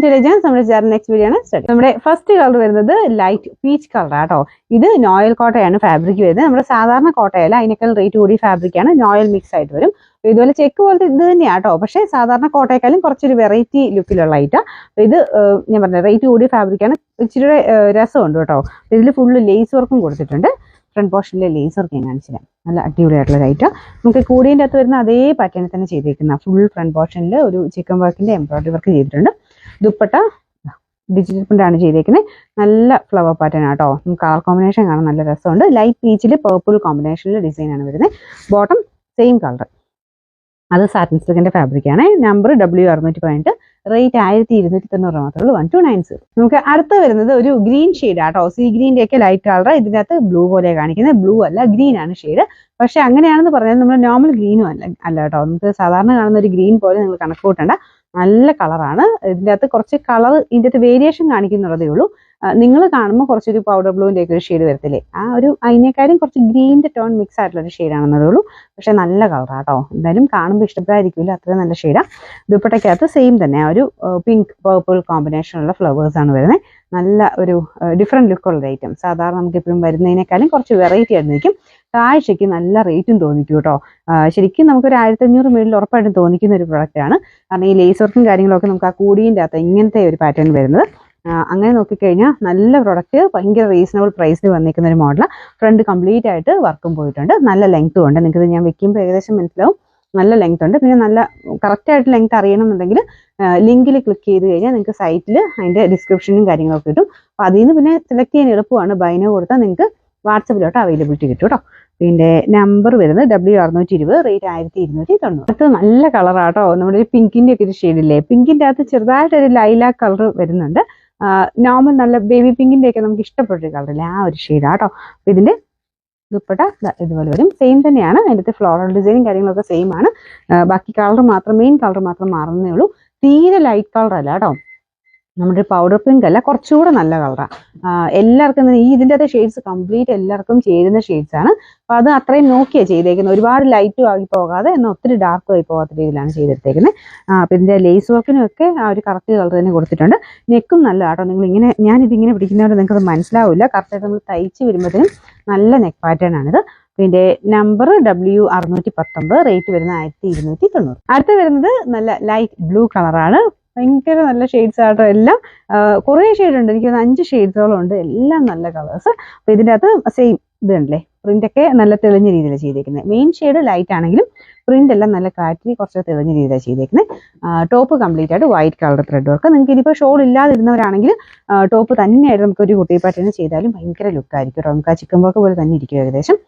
To legends. നമ്മുടെ ചേർന്ന next video ആണ് സ്റ്റഡി. നമ്മുടെ ഫസ്റ്റ് കളർ വരുന്നത് ലൈറ്റ് പീച്ച് കളർ ആട്ടോ. ഇത് നോയൽ കോട്ടയാണ് ഫാബ്രിക് വരുന്നത്. നമ്മുടെ സാധാരണ കോട്ടയല്ല, അതിനേക്കാൾ റേറ്റ് കൂടി ഫാബ്രിക് ആണ്. നോയൽ മിക്സ് ആയിട്ട് വരും. ഇതുപോലെ ചെക്ക് പോലത്തെ ഇത് തന്നെയാട്ടോ, പക്ഷേ സാധാരണ കോട്ടയെക്കാളും കുറച്ചൊരു വെറൈറ്റി ലുക്കിലുള്ള ഐറ്റാ. ഇത് ഞാൻ പറഞ്ഞ റേറ്റ് കൂടിയ ഫാബ്രിക് ആണ്. ഇച്ചിരി രസമുണ്ട് കേട്ടോ. ഇതിൽ ഫുള്ള് ലേസ് വർക്കും കൊടുത്തിട്ടുണ്ട്. ഫ്രണ്ട് പോർഷനിലെ ലേസ് വർക്ക് ഞാൻ കാണിച്ചു തരാം. നല്ല അടിപൊളിയായിട്ടുള്ള ഐറ്റം. നമുക്ക് കൂടിൻ്റെ അകത്ത് വരുന്ന അതേ പാറ്റേണിൽ തന്നെ ചെയ്തേക്കുന്ന ഫുൾ ഫ്രണ്ട് പോർഷനിൽ ഒരു ചിക്കൻ വർക്കിന്റെ എംബ്രോയിഡറി വർക്ക് ചെയ്തിട്ടുണ്ട്. ദുപ്പട്ട ഡിജിറ്റൽ പ്രിന്റാണ് ചെയ്തേക്കുന്നത്. നല്ല ഫ്ലവർ പാറ്റേൺ ആട്ടോ. കളർ കോമ്പിനേഷൻ കാണാൻ നല്ല രസമുണ്ട്. ലൈറ്റ് പീച്ചിൽ പേർപ്പിൾ കോമ്പിനേഷനിൽ ഡിസൈനാണ് വരുന്നത്. Bottom same colour. അത് സാറ്റിൻ സിൽക്കിന്റെ ഫാബ്രിക്കാണ്. നമ്പർ W618, റേറ്റ് 1290 മാത്രമേ ഉള്ളൂ. 1290. നമുക്ക് അടുത്ത് വരുന്നത് ഒരു ഗ്രീൻ ഷെയ്ഡ് ആട്ടോ. സീ ഗ്രീൻ്റെ ഒക്കെ ലൈറ്റ് കളർ. ഇതിൻ്റെ അകത്ത് ബ്ലൂ പോലെ കാണിക്കുന്നത്. ബ്ലൂ അല്ല, ഗ്രീൻ ആണ് ഷെയ്ഡ്. പക്ഷെ അങ്ങനെയാണെന്ന് പറഞ്ഞാൽ നമ്മൾ നോർമൽ ഗ്രീനും അല്ല കേട്ടോ. നമുക്ക് സാധാരണ കാണുന്ന ഒരു ഗ്രീൻ പോലെ നിങ്ങൾ കണക്ക് കൂട്ടണ്ട. നല്ല കളറാണ്. ഇതിൻ്റെ അകത്ത് കുറച്ച് കളർ ഇതിൻ്റെ അകത്ത് വേരിയേഷൻ കാണിക്കുന്നുള്ളതേ ഉള്ളൂ. നിങ്ങൾ കാണുമ്പോൾ കുറച്ചൊരു പൗഡർ ബ്ലൂവിൻ്റെ ഒക്കെ ഒരു ഷെയ്ഡ് വരത്തില്ലേ, ആ ഒരു അതിനേക്കാളും കുറച്ച് ഗ്രീൻ്റെ ടോൺ മിക്സ് ആയിട്ടുള്ള ഒരു ഷെയ്ഡാണെന്നതേ ഉള്ളൂ. പക്ഷെ നല്ല കളറാട്ടോ. എന്തായാലും കാണുമ്പോൾ ഇഷ്ടപ്പെടാതിരിക്കില്ല, അത്രയും നല്ല ഷെയ്ഡാണ്. ദുപ്പട്ടയ്ക്കകത്ത് സെയിം തന്നെ ആ ഒരു പിങ്ക് പേർപ്പിൾ കോമ്പിനേഷനുള്ള ഫ്ലവേഴ്സ് ആണ് വരുന്നത്. നല്ല ഒരു ഡിഫറെൻറ്റ് ലുക്കുള്ള ഐറ്റം. സാധാരണ നമുക്ക് എപ്പോഴും വരുന്നതിനേക്കാളും കുറച്ച് വെറൈറ്റി ആയിരിക്കും. കാഴ്ചയ്ക്ക് നല്ല റേറ്റും തോന്നിക്കും കേട്ടോ. ശരിക്കും നമുക്കൊരു 1500 മേളിൽ ഉറപ്പായിട്ടും തോന്നിക്കുന്ന ഒരു പ്രൊഡക്റ്റാണ്. കാരണം ഈ ലേസ് വർക്കും കാര്യങ്ങളൊക്കെ നമുക്ക് ആ കൂടിൻ്റെ അകത്ത് ഇങ്ങനത്തെ ഒരു പാറ്റേൺ വരുന്നത്. അങ്ങനെ നോക്കിക്കഴിഞ്ഞാൽ നല്ല പ്രൊഡക്റ്റ്, ഭയങ്കര റീസണബിൾ പ്രൈസിൽ വന്നിരിക്കുന്ന ഒരു മോഡലാണ്. ഫ്രണ്ട് കംപ്ലീറ്റ് ആയിട്ട് വർക്കും പോയിട്ടുണ്ട്. നല്ല ലെങ്ത്തും ഉണ്ട്. നിങ്ങൾക്കിത് ഞാൻ വെക്കുമ്പോൾ ഏകദേശം മനസ്സിലാവും. നല്ല ലെങ്ത് ഉണ്ട്. പിന്നെ നല്ല കറക്റ്റായിട്ട് ലെങ്ത് അറിയണമെന്നുണ്ടെങ്കിൽ ലിങ്കിൽ ക്ലിക്ക് ചെയ്ത് കഴിഞ്ഞാൽ നിങ്ങൾക്ക് സൈറ്റിൽ അതിൻ്റെ ഡിസ്ക്രിപ്ഷനും കാര്യങ്ങളൊക്കെ കിട്ടും. അപ്പോൾ അതിൽ നിന്ന് പിന്നെ സെലക്ട് ചെയ്യാൻ എളുപ്പമാണ്. ബൈനോ കൊടുത്താൽ നിങ്ങൾക്ക് വാട്സപ്പിലോട്ട് അവൈലബിലിറ്റി കിട്ടും കേട്ടോ. പിന്നെ നമ്പർ വരുന്നത് W620, റേറ്റ് 1290. അടുത്ത് നല്ല കളറാട്ടോ. നമ്മുടെ ഒരു പിങ്കിൻ്റെ ഒക്കെ ഒരു ഷെയ്ഡില്ലേ, പിങ്കിൻ്റെ അകത്ത് ചെറുതായിട്ടൊരു ലൈലാക്ക് കളർ വരുന്നുണ്ട്. നോർമൽ നല്ല ബേബി പിങ്കിൻ്റെ ഒക്കെ നമുക്ക് ഇഷ്ടപ്പെട്ടൊരു കളറില്ലേ, ആ ഒരു ഷെയ്ഡാട്ടോ. അപ്പോൾ ഇതിൻ്റെ ദുപ്പട്ട ഇതുപോലെ വരും. സെയിം തന്നെയാണ്. അതിൻ്റെ ഫ്ലോറൽ ഡിസൈനും കാര്യങ്ങളൊക്കെ സെയിം ആണ്. ബാക്കി കളർ മാത്രം, മെയിൻ കളർ മാത്രം മാറുന്നേ ഉള്ളൂ. തീരെ ലൈറ്റ് കളർ അല്ല കേട്ടോ. നമ്മുടെ പൗഡർ പിങ്ക് അല്ല, കുറച്ചുകൂടെ നല്ല കളറാണ്. എല്ലാവർക്കും ഈ ഇതിൻ്റെ അകത്തെ ഷെയ്ഡ്സ് കംപ്ലീറ്റ് എല്ലാവർക്കും ചേരുന്ന ഷെയ്ഡ്സ് ആണ്. അപ്പോൾ അത് അത്രയും നോക്കിയാണ് ചെയ്തേക്കുന്നത്. ഒരുപാട് ലൈറ്റും ആയി പോകാതെ എന്നാൽ ഒത്തിരി ഡാർക്കും ആയി പോകാത്ത രീതിയിലാണ് ചെയ്തെടുത്തേക്കുന്നത്. അപ്പോൾ ഇതിൻ്റെ ലേസ് വർക്കിനും ഒക്കെ ആ ഒരു കറക്റ്റ് കളർ തന്നെ കൊടുത്തിട്ടുണ്ട്. നെക്കും നല്ല കേട്ടോ. നിങ്ങളിങ്ങനെ ഞാനിതിങ്ങനെ പിടിക്കുന്നതുകൊണ്ട് നിങ്ങൾക്കത് മനസ്സിലാവില്ല. കറക്റ്റായിട്ട് നമ്മൾ തയ്ച്ച് വരുമ്പോഴത്തേനും നല്ല നെക്ക് പാറ്റേൺ ആണിത്. പിന്നെ നമ്പർ W619, റേറ്റ് വരുന്നത് 1290. അടുത്ത് വരുന്നത് നല്ല ലൈറ്റ് ബ്ലൂ കളറാണ്. ഭയങ്കര നല്ല ഷെയ്ഡ്സ് ആട്ടോ. എല്ലാം കുറേ ഷെയ്ഡ് ഉണ്ട്. എനിക്ക് 5 ഷെയ്ഡ്സോളം ഉണ്ട്. എല്ലാം നല്ല കളേഴ്സ്. അപ്പോൾ ഇതിൻ്റെ അകത്ത് സെയിം ഇത് ഉണ്ടല്ലേ, പ്രിൻ്റൊക്കെ നല്ല തെളിഞ്ഞ രീതിയിലാണ് ചെയ്തേക്കുന്നത്. മെയിൻ ഷെയ്ഡ് ലൈറ്റ് ആണെങ്കിലും പ്രിൻ്റ് എല്ലാം നല്ല കാറ്റി കുറച്ച് തെളിഞ്ഞ രീതിയിലാണ് ചെയ്തേക്കുന്നത്. ടോപ്പ് കംപ്ലീറ്റ് ആയിട്ട് വൈറ്റ് കളർ ത്രെഡ് വർക്ക്. നിങ്ങൾക്ക് ഇനിയിപ്പോൾ ഷോൾ ഇല്ലാതിരുന്നവരാണെങ്കിൽ ടോപ്പ് തന്നെയായിട്ട് നമുക്ക് ഒരു കുട്ടി പാറ്റേൺ ചെയ്താലും ഭയങ്കര ലുക്കായിരിക്കും കേട്ടോ. നമുക്ക് ആ ചിക്കൻ വർക്ക് പോലെ തന്നെ ഇരിക്കും ഏകദേശം.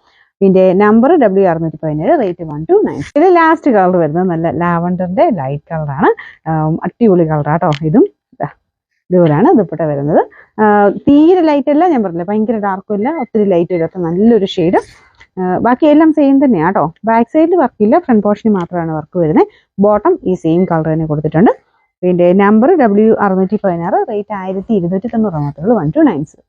പിന്നെ നമ്പർ W617, റേറ്റ് 1290. ഇത് ലാസ്റ്റ് കളർ വരുന്നത് നല്ല ലാവണ്ടറിന്റെ ലൈറ്റ് കളറാണ്. അടിപൊളി കളറാട്ടോ. ഇതും ഇതുപോലെയാണ് ദുപ്പട്ട വരുന്നത്. തീരെ ലൈറ്റ് അല്ല, ഞാൻ പറഞ്ഞില്ല ഭയങ്കര ഡാർക്കും ഇല്ല, ഒത്തിരി ലൈറ്റ് ഇല്ലാത്ത നല്ലൊരു ഷെയ്ഡ്. ബാക്കിയെല്ലാം സെയിം തന്നെയാണ് കേട്ടോ. ബാക്ക് സൈഡിൽ വർക്കില്ല, ഫ്രണ്ട് പോർഷനിൽ മാത്രമാണ് വർക്ക് വരുന്നത്. ബോട്ടം ഈ സെയിം കളർ തന്നെ കൊടുത്തിട്ടുണ്ട്. പിന്നെ നമ്പർ W616, റേറ്റ് 1290 മാത്രമേ ഉള്ളൂ. 1290.